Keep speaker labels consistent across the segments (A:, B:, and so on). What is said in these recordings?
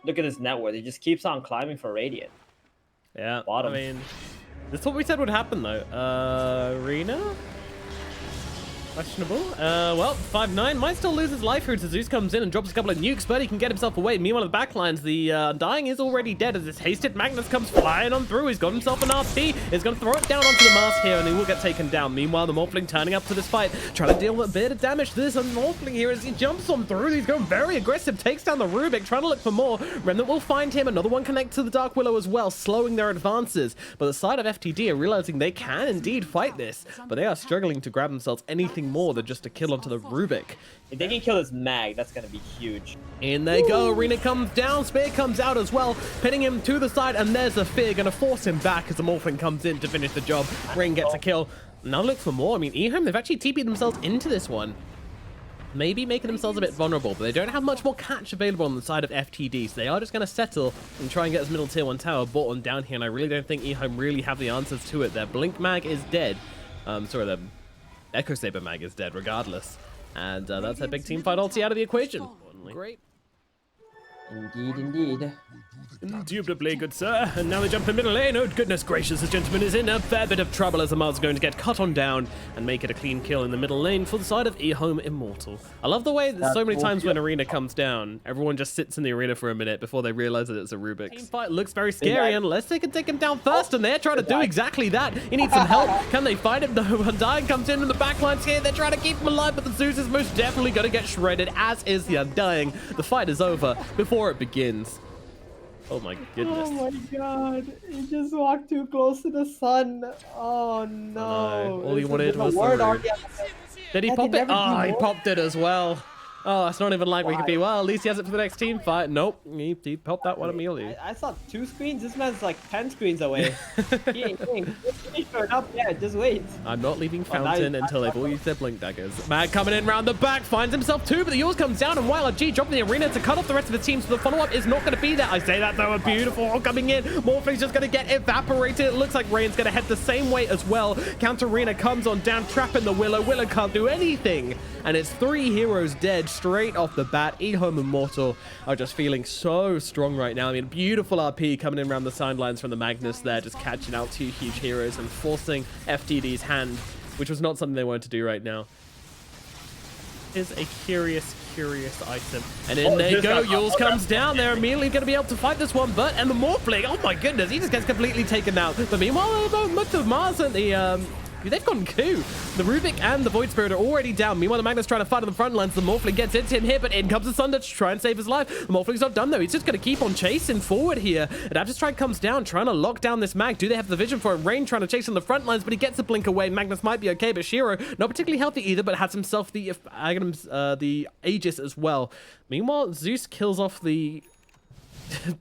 A: Look at his net worth. He just keeps on climbing for Radiant.
B: Yeah,
A: Bottom.
B: I mean, this is what we said would happen, though. Arena? Questionable. Well, 5-9 might still lose his life here. Zeus comes in and drops a couple of nukes, but he can get himself away. Meanwhile, the backlines, the Undying is already dead as this hasted Magnus comes flying on through. He's got himself an RP. He's going to throw it down onto the mast here, and he will get taken down. Meanwhile, the Morphling turning up to this fight, trying to deal with a bit of damage to this Morphling here as he jumps on through. He's going very aggressive, takes down the Rubik, trying to look for more. Remnant will find him. Another one connect to the Dark Willow as well, slowing their advances. But the side of FTD are realizing they can indeed fight this, but they are struggling to grab themselves anything more than just a kill onto the Rubik.
A: If they can kill this mag, that's going to be huge.
B: In they go. Arena comes down. Spear comes out as well, pinning him to the side, and there's the Fear going to force him back as the Morphling comes in to finish the job. Ring gets a kill. Now look for more. I mean, Ehome, they've actually TP'd themselves into this one. Maybe making themselves a bit vulnerable, but they don't have much more catch available on the side of FTD, so they are just going to settle and try and get this middle tier 1 tower bought on down here, and I really don't think Ehome really have the answers to it. Their Blink Mag is dead. Sorry, their Echo Saber Mag is dead regardless. And that's a big team fight ulti out of the equation. Great.
A: Indeed.
B: Indubitably, good sir. And now they jump in middle lane. Oh, goodness gracious, this gentleman is in a fair bit of trouble as Amar's going to get cut on down and make it a clean kill in the middle lane for the side of Ehome Immortal. I love the way that so many times when Arena comes down, everyone just sits in the arena for a minute before they realize that it's a Rubik. Team fight looks very scary unless they can take him down first, and they're trying to do exactly that. He needs some help. Can they find him? The Undying comes in and the backlines here. They're trying to keep him alive, but the Zeus is most definitely going to get shredded, as is the Undying. The fight is over before it begins. Oh my goodness.
C: Oh my god. He just walked too close to the sun. Oh no.
B: All he wanted was the word. Did he pop it? Oh, he popped it as well. Oh, it's not even like we could be, well, at least he has it for the next team fight. Nope, he popped that one immediately.
A: I saw 2 screens. This man's like 10 screens away. he ain't showing up yet. Just wait.
B: I'm not leaving Fountain until they've all used their Blink Daggers. Mag coming in round the back, finds himself 2, but the yours comes down, and YLG dropping the arena to cut off the rest of the team, so the follow-up is not going to be there. I say that though, a beautiful ult coming in. Morphling's just going to get evaporated. It looks like Rain's going to head the same way as well. Counter arena comes on down, trapping the Willow. Willow can't do anything, and it's 3 heroes dead straight off the bat. Ehome Immortal are just feeling so strong right now. I mean, beautiful RP coming in around the sidelines from the Magnus there, just catching out 2 huge heroes and forcing FTD's hand, which was not something they wanted to do right now. Is a curious item. And in they go. Yules comes down. They're immediately going to be able to fight this one, but and the Morphling, oh my goodness, he just gets completely taken out. But meanwhile, much of Mars and the they've gone coup. The Rubik and the Void Spirit are already down. Meanwhile, the Magnus trying to fight on the front lines. The Morphling gets into him here, but in comes the Sunder to try and save his life. The Morphling's not done, though. He's just going to keep on chasing forward here. And Strike comes down, trying to lock down this Mag. Do they have the vision for it? Rain trying to chase on the front lines, but he gets the blink away. Magnus might be okay, but Shiro, not particularly healthy either, but has himself the Aegis as well. Meanwhile, Zeus kills off the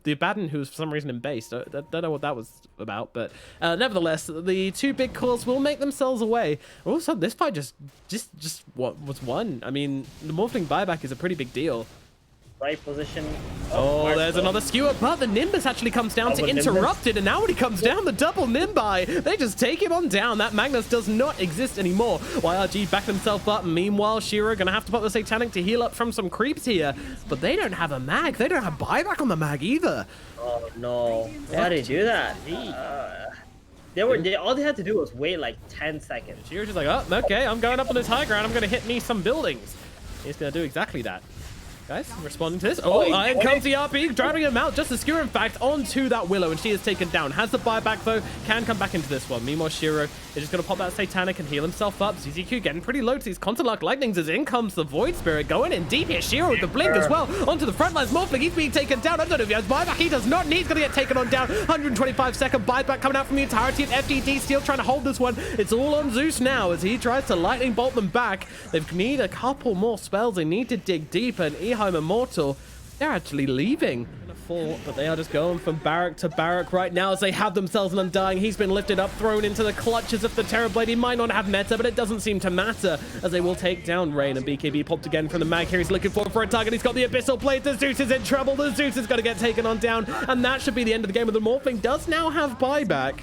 B: Abaddon, who was for some reason in base. Don't know what that was about, but nevertheless, the 2 big cores will make themselves away. Also, this fight just was won. I mean, the Morphling buyback is a pretty big deal.
A: Right position.
B: Oh, there's another skewer, but the Nimbus actually comes down to interrupt it, and now when he comes down, the double Nimbi, they just take him on down. That Magnus does not exist anymore. YRG backed himself up. Meanwhile, Shiro gonna have to pop the Satanic to heal up from some creeps here, but they don't have a mag. They don't have buyback on the mag either.
A: Oh no! Why did they do that? All they had to do was wait like 10 seconds.
B: Shiro's just like, oh, okay, I'm going up on this high ground. I'm gonna hit me some buildings. He's gonna do exactly that. Guys, responding to this. Oh, in comes the RP, driving him out. Just a skewer, in fact, onto that Willow, and she is taken down. Has the buyback, though. Can come back into this one. Meanwhile, Shiro is just going to pop that Satanic and heal himself up. ZZQ getting pretty low to these Constant Luck Lightnings as in comes the Void Spirit. Going in deep here. Shiro with the blink as well. Onto the front lines. Morphling, he's being taken down. I don't know if he has buyback. He does not. He's going to get taken on down. 125-second buyback coming out from the entirety of FDD. Still trying to hold this one. It's all on Zeus now as he tries to lightning bolt them back. They need a couple more spells. They need to dig deep, and Ehome Immortal, they're actually leaving. But they are just going from barrack to barrack right now as they have themselves an Undying. He's been lifted up, thrown into the clutches of the Terrorblade. He might not have meta, but it doesn't seem to matter as they will take down Rain. And BKB popped again from the Mag here. He's looking for a target. He's got the Abyssal Blade. The Zeus is in trouble. The Zeus is going to get taken on down. And that should be the end of the game. But the Morphling does now have buyback.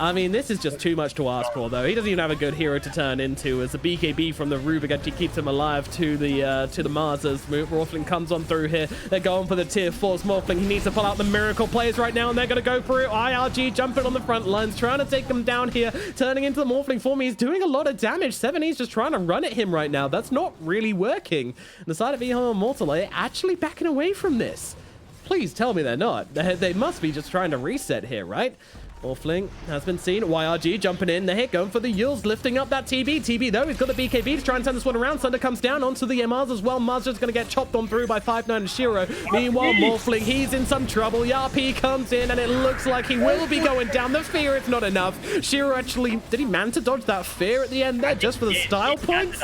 B: I mean, this is just too much to ask for, though. He doesn't even have a good hero to turn into, as the BKB from the Rubik actually keeps him alive to the Mars as Morphling comes on through here. They're going for the tier 4's Morphling. He needs to pull out the Miracle players right now, and they're going to go for it. IRG jumping on the front lines, trying to take them down here, turning into the Morphling form. He's doing a lot of damage. 7E's just trying to run at him right now. That's not really working. The side of Ehome Immortal are actually backing away from this. Please tell me they're not. They must be just trying to reset here, right? Morphling has been seen. YRG jumping in there, going for the Yules, lifting up that TB. TB, though, he's got the BKB to try and turn this one around. Sunder comes down onto the MRs as well. Mars just going to get chopped on through by 5-9 and Shiro. Meanwhile, Morphling, he's in some trouble. Yapi comes in, and it looks like he will be going down. The fear, it's not enough. Shiro actually, did he manage to dodge that fear at the end there just for the style points?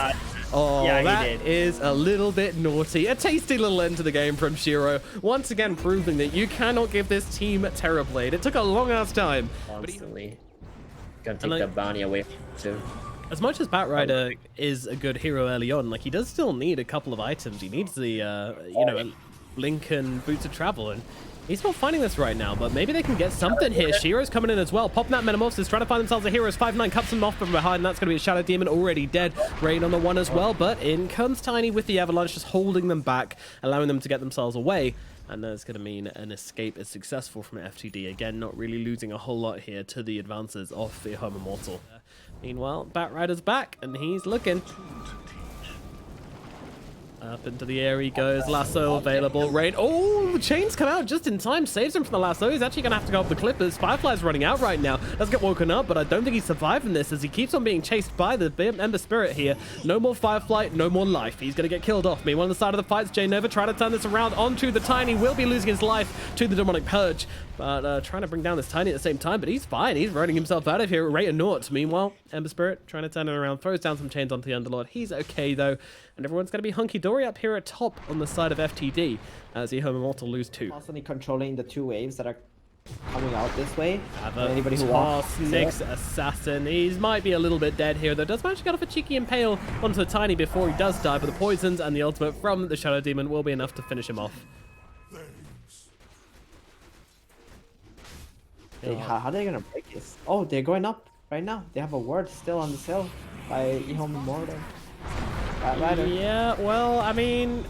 B: Oh, yeah, that is a little bit naughty. A tasty little end to the game from Shiro. Once again, proving that you cannot give this team Terrorblade. It took a long-ass time.
D: Constantly. Gonna take the bounty away from him, too.
B: As much as Batrider is a good hero early on, like, he does still need a couple of items. He needs the, you know, Lincoln Boots of Travel, and he's not finding this right now, but maybe they can get something here. Shiro's coming in as well, popping that Metamorphosis, trying to find themselves a heroes. 5-9 cuts him off from behind, and that's going to be a Shadow Demon already dead. Rain on the one as well, but in comes Tiny with the Avalanche, just holding them back, allowing them to get themselves away. And that's going to mean an escape is successful from FTD. Again, not really losing a whole lot here to the advances of the Ehome Immortal. Meanwhile, Batrider's back, and he's looking. Up into the air he goes. Lasso available. Rain. Oh, the chains come out just in time. Saves him from the lasso. He's actually going to have to go up the Clippers. Firefly's running out right now. Does get woken up, but I don't think he's surviving this as he keeps on being chased by the Ember Spirit here. No more Firefly, no more life. He's going to get killed off. Meanwhile, on the side of the fights, J Nova trying to turn this around onto the Tiny. Will be losing his life to the Demonic Purge. But trying to bring down this Tiny at the same time, but he's fine. He's running himself out of here at rate of naught. Meanwhile, Ember Spirit trying to turn it around, throws down some chains onto the Underlord. He's okay, though. And everyone's going to be hunky-dory up here at top on the side of FTD as Ehome Immortal lose 2.
C: Constantly controlling the 2 waves that are coming out this way.
B: Anybody who walks. Nyx Assassin. He might be a little bit dead here, though. Does manage to get off a cheeky impale onto the Tiny before he does die, but the poisons and the ultimate from the Shadow Demon will be enough to finish him off.
C: How are they gonna break this? Oh, they're going up right now. They have a ward still on the hill by Ehome Immortal.
B: Yeah, well, I mean,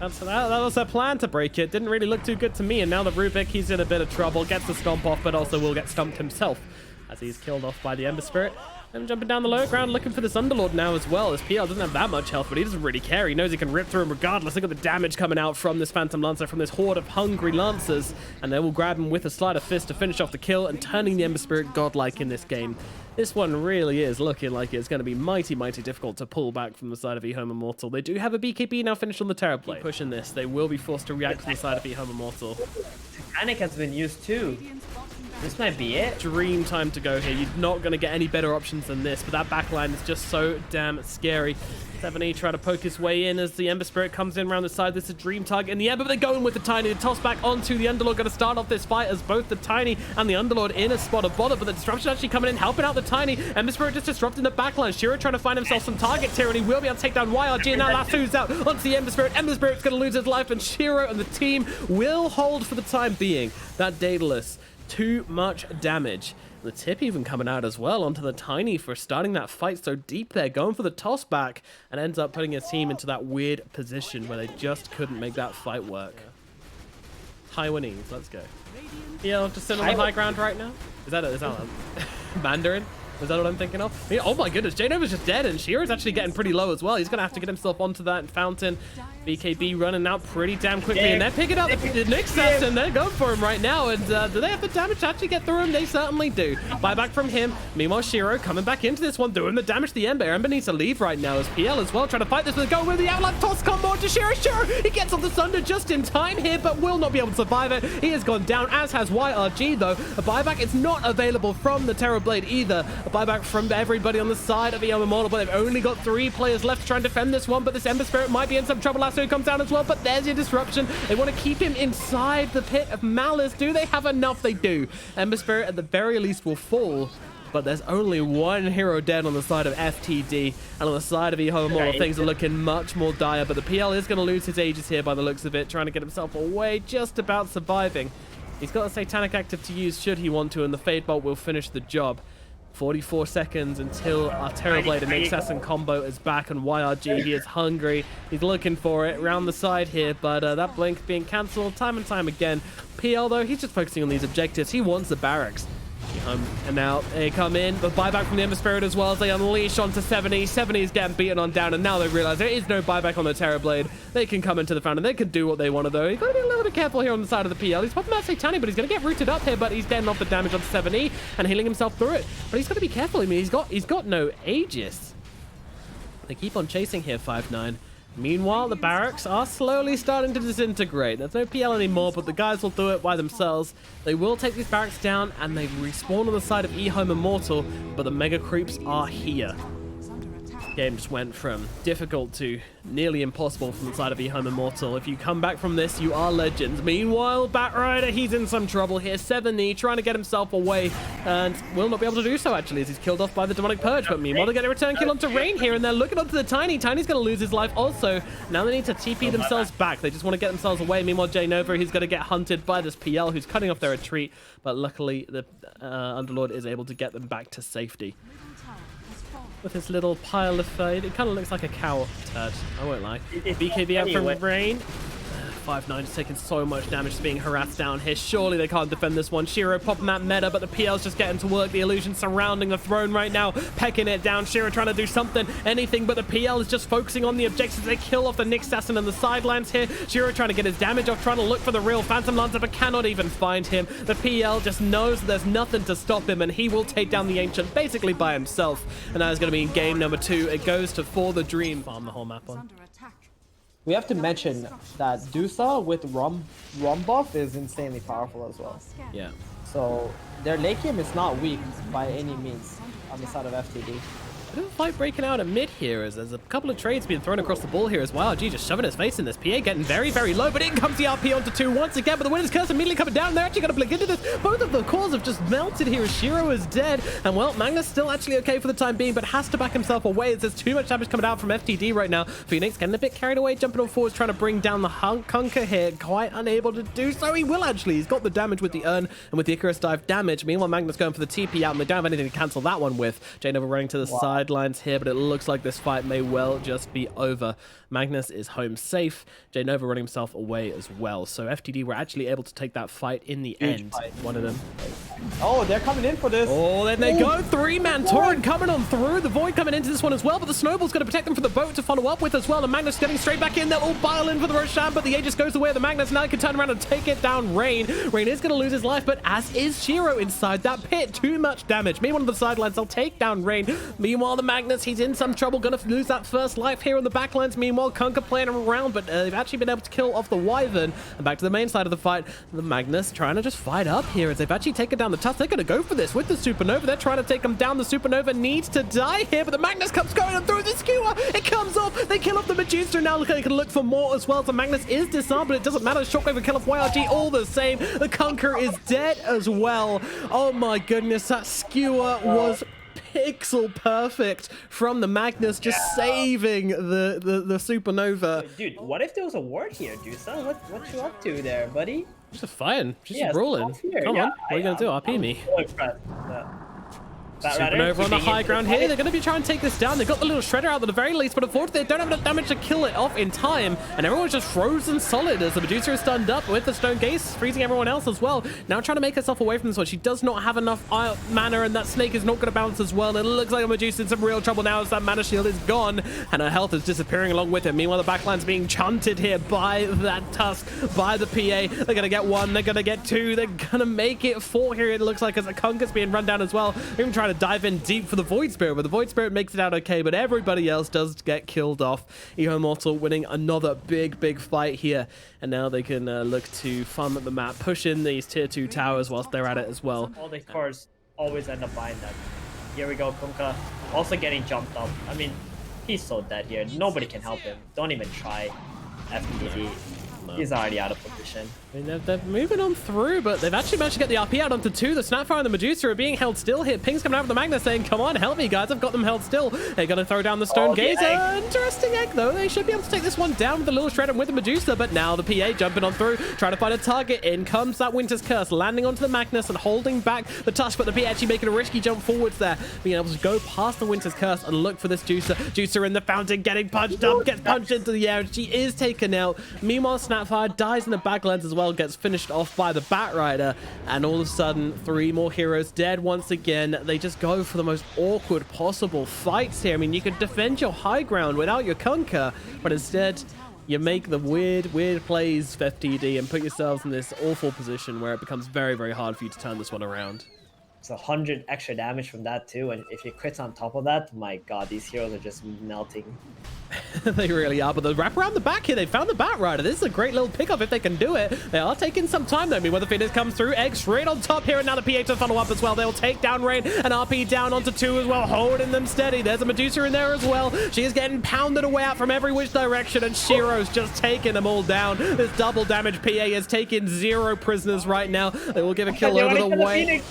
B: that was their plan to break it. Didn't really look too good to me, and now the Rubik, he's in a bit of trouble. Gets the stomp off, but also will get stumped himself as he's killed off by the Ember Spirit. And jumping down the low ground, looking for this Underlord now as well, as PL doesn't have that much health, but he doesn't really care. He knows he can rip through him regardless. Look at the damage coming out from this Phantom Lancer, from this horde of hungry Lancers, and they will grab him with a Sleight of Fist to finish off the kill and turning the Ember Spirit godlike in this game. This one really is looking like it's going to be mighty, mighty difficult to pull back from the side of Ehome Immortal. They do have a BKB now finished on the Terrorblade. Pushing this, they will be forced to react to the side of Ehome Immortal.
D: Panic has been used too. This might be it.
B: Dream time to go here. You're not going to get any better options than this, but that backline is just so damn scary. 7E try to poke his way in as the Ember Spirit comes in around the side. This is a dream target in the Ember, but they're going with the Tiny. The toss back onto the Underlord. Going to start off this fight as both the Tiny and the Underlord in a spot of bother, but the disruption actually coming in, helping out the Tiny. Ember Spirit just disrupting the backline. Shiro trying to find himself some targets here, and he will be able to take down YRG, and now lasso's out onto the Ember Spirit. Ember Spirit's going to lose his life, and Shiro and the team will hold for the time being. That Daedalus, too much damage. The tip even coming out as well onto the Tiny for starting that fight so deep there, going for the toss back, and ends up putting his team into that weird position where they just couldn't make that fight work. High winnings, let's go. Yeah, just sitting on the high ground right now. Is that Mandarin? Is that what I'm thinking of? Yeah, oh my goodness, J-Nova's just dead, and Shiro's actually getting pretty low as well. He's going to have to get himself onto that fountain. BKB running out pretty damn quickly, and they're picking up the Nyx Assassin. They're going for him right now, and do they have the damage to actually get through him? They certainly do. Buyback from him. Meanwhile, Shiro coming back into this one, doing the damage to the Ember. Ember needs to leave right now as PL as well, trying to fight this with a go with the Avalanche toss combo to Shiro. Shiro, he gets off the Sunder just in time here, but will not be able to survive it. He has gone down, as has YRG, though. A buyback is not available from the Terrorblade either. A buyback from everybody on the side of the Ehome Immortal, but they've only got 3 players left to try and defend this one, but this Ember Spirit might be in some trouble. Lasso comes down as well, but there's your disruption. They want to keep him inside the pit of malice. Do they have enough? They do. Ember Spirit at the very least will fall, but there's only 1 hero dead on the side of FTD, and on the side of Ehome Immortal, things are looking much more dire, but the PL is going to lose his Aegis here by the looks of it, trying to get himself away, just about surviving. He's got a Satanic active to use should he want to, and the Fade Bolt will finish the job. 44 seconds until our Terrorblade and Assassin combo is back, and YRG, he is hungry. He's looking for it around the side here, but that blink being cancelled time and time again. PL, though, he's just focusing on these objectives. He wants the barracks. And now they come in, but buyback from the Ember Spirit as well as they unleash onto 70. 70 is getting beaten on down, and now they realize there is no buyback on the Terrorblade. They can come into the fountain. They can do what they want to, though. You've got to be a little bit careful here on the side of the PL. He's popping that Satanic, but he's going to get rooted up here, but he's getting off the damage on 70 and healing himself through it. But he's got to be careful. I mean, he's got no Aegis. They keep on chasing here, 5-9. Meanwhile, the barracks are slowly starting to disintegrate. There's no PL anymore, but the guys will do it by themselves. They will take these barracks down, and they respawn on the side of Ehome Immortal, but the mega creeps are here. Game just went from difficult to nearly impossible from the side of Ehome Immortal. If you come back from this, you are legends. Meanwhile, Batrider, he's in some trouble here. 70 trying to get himself away, and will not be able to do so, actually, as he's killed off by the Demonic Purge. But meanwhile, they get a return kill onto Rain here, and they're looking onto the Tiny. Tiny's going to lose his life also. Now they need to TP themselves back. They just want to get themselves away. Meanwhile, J Nova, he's going to get hunted by this PL, who's cutting off their retreat. But luckily, the Underlord is able to get them back to safety. With his little pile of fade. It kind of looks like a cow turd, I won't lie. BKB out from Rain. 5-9 is taking so much damage, just being harassed down here. Surely they can't defend this one. Shiro popping that meta, but the PL's just getting to work. The illusion surrounding the throne right now, pecking it down. Shiro trying to do something, anything, but the PL is just focusing on the objectives. They kill off the Nyx Assassin on the sidelines here. Shiro trying to get his damage off, trying to look for the real Phantom Lancer, but cannot even find him. The PL just knows there's nothing to stop him, and he will take down the Ancient basically by himself. And that is going to be in game number 2. It goes to For the Dream. Farm the whole map on.
C: We have to mention that Dusa with Rum buff is insanely powerful as well.
B: Yeah.
C: So their late game is not weak by any means on the side of FTD.
B: Bit of a fight breaking out at mid here as there's a couple of trades being thrown across the ball here as well. YRG just shoving his face in this. PA getting very, very low, but in comes the RP onto 2 once again, but the Winner's Curse immediately coming down. They're actually going to blink into this. Both of the cores have just melted here as Shiro is dead. And well, Magnus still actually okay for the time being, but has to back himself away as there's too much damage coming out from FTD right now. Phoenix getting a bit carried away, jumping on forwards, trying to bring down the Hunker here. Quite unable to do so. He will actually. He's got the damage with the Urn and with the Icarus Dive damage. Meanwhile, Magnus going for the TP out, and they don't have anything to cancel that one with. J Nova running to the sidelines here, but it looks like this fight may well just be over. Magnus is home safe. J Nova running himself away as well. So FTD were actually able to take that fight in the end. One of them.
C: Oh, they're coming in for this.
B: Oh, then they go. 3-man torrent coming on through. The Void coming into this one as well, but the Snowball's going to protect them from the boat to follow up with as well. And Magnus getting straight back in. They'll all pile in for the Roshan, but the Aegis goes away. The Magnus now can turn around and take it down. Rain is going to lose his life, but as is Shiro inside that pit. Too much damage. Meanwhile, on the sidelines, they'll take down Rain. Meanwhile, the Magnus, he's in some trouble. Going to lose that first life here on the backlines. Meanwhile, Kunka playing around, but they've actually been able to kill off the Wyvern. And back to the main side of the fight, the Magnus trying to just fight up here as they've actually taken down the Tusk. They're going to go for this with the Supernova. They're trying to take them down. The Supernova needs to die here, but the Magnus comes going and through the skewer. It comes off. They kill off the Medusa. Now they can look for more as well. The Magnus is disarmed, but it doesn't matter. Shockwave will kill off YRG all the same. The Conqueror is dead as well. Oh my goodness, that skewer was pixel perfect from the Magnus, just saving the Supernova.
D: Dude, what if there was a ward here, Dusa? What you up to there, buddy?
B: Just fine. Just rolling. Come on. What are you going to do? RP me. Supernova on the high ground here. They're going to be trying to take this down. They've got the little shredder out at the very least, but unfortunately they don't have enough damage to kill it off in time. And everyone's just frozen solid as the Medusa is stunned up with the Stone Gaze, freezing everyone else as well. Now trying to make herself away from this one. She does not have enough mana, and that snake is not going to bounce as well. And it looks like a Medusa in some real trouble now as that mana shield is gone, and her health is disappearing along with it. Meanwhile, the backline's being chanted here by that Tusk, by the PA. They're going to get 1, they're going to get 2, they're going to make it 4 here, it looks like, as the Kunka's being run down as well. They're even trying to dive in deep for the Void Spirit, but the Void Spirit makes it out okay, but everybody else does get killed off. Ehome Immortal winning another big fight here, and now they can look to farm at the map, push in these tier 2 towers whilst they're at it as well.
D: All the cores always end up buying them. Here we go, Kunka also getting jumped up. I mean, he's so dead here. Nobody can help him. Don't even try. FTD.
B: No.
D: He's already out of position.
B: I mean, they're moving on through, but they've actually managed to get the RP out onto 2. The Snapfire and the Medusa are being held still here. Ping's coming out with the Magnus saying, come on, help me, guys. I've got them held still. They're going to throw down the Stone Gazer. Interesting egg, though. They should be able to take this one down with a little shred and with the Medusa, but now the PA jumping on through, trying to find a target. In comes that Winter's Curse, landing onto the Magnus and holding back the touch, but the PA actually making a risky jump forwards there, being able to go past the Winter's Curse and look for this Juicer. Juicer in the fountain, getting punched up, gets punched into the air, and she is taken out. Meanwhile, Snapfire dies in the Backlands as well, gets finished off by the Batrider, and all of a sudden 3 more heroes dead once again. They just go for the most awkward possible fights here. I mean, you could defend your high ground without your Kunkka, but instead you make the weird plays FTD and put yourselves in this awful position where it becomes very, very hard for you to turn this one around.
D: It's 100 extra damage from that too, and if you crit on top of that, my god, these heroes are just melting.
B: They really are, but the wrap around the back here, they found the Batrider. This is a great little pickup if they can do it. They are taking some time though. I mean, when the Phoenix comes through, Egg straight on top here, and now the PA to follow up as well. They'll take down Rain and RP down onto 2 as well, holding them steady. There's a Medusa in there as well. She is getting pounded away out from every which direction, and Shiro's just taking them all down. This double damage PA is taking 0 prisoners right now. They will give a kill over the way.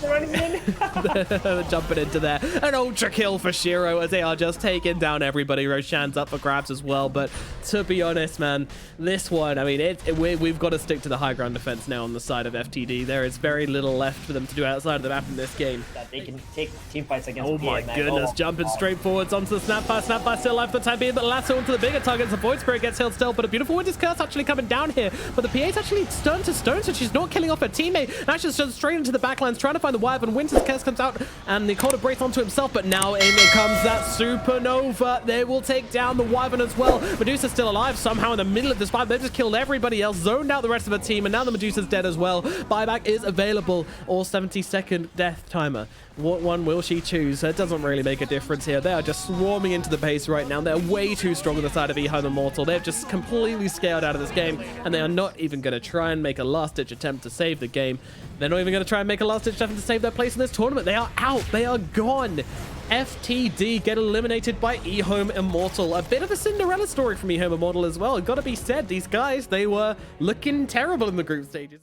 B: They're jumping into there. An ultra kill for Shiro as they are just taking down everybody. Roshan's up for grabs as well, but to be honest, man, this one, I mean, we've got to stick to the high ground defense now on the side of FTD. There is very little left for them to do outside of the map in this game.
D: That they can take team fights against.
B: Oh my goodness, jumping straight forwards onto the Snapfire. Snapfire still alive for the time being, but lasso onto the bigger targets. The Void Spirit gets held still, but a beautiful Winter's Curse actually coming down here. But the PA's actually stone to stone, so she's not killing off her teammate. Now she's just straight into the backlands, trying to find the Wyvern. Winter's Curse comes out, and the Cold Brace onto himself, but now in comes that Supernova. They will take down the Wyvern as well. Medusa's still alive somehow in the middle of this fight. They've just killed everybody else, zoned out the rest of the team, and now the Medusa's dead as well. Buyback is available, or 70-second death timer. What one will she choose? It doesn't really make a difference here. They are just swarming into the base right now. They're way too strong on the side of Ehome Immortal. They've just completely scaled out of this game, and they are not even going to try and make a last-ditch attempt to save the game. They're not even going to try and make a last-ditch attempt to save their place in this tournament. They are out. They are gone. FTD get eliminated by Ehome Immortal. A bit of a Cinderella story from Ehome Immortal as well. Got to be said, these guys, they were looking terrible in the group stages.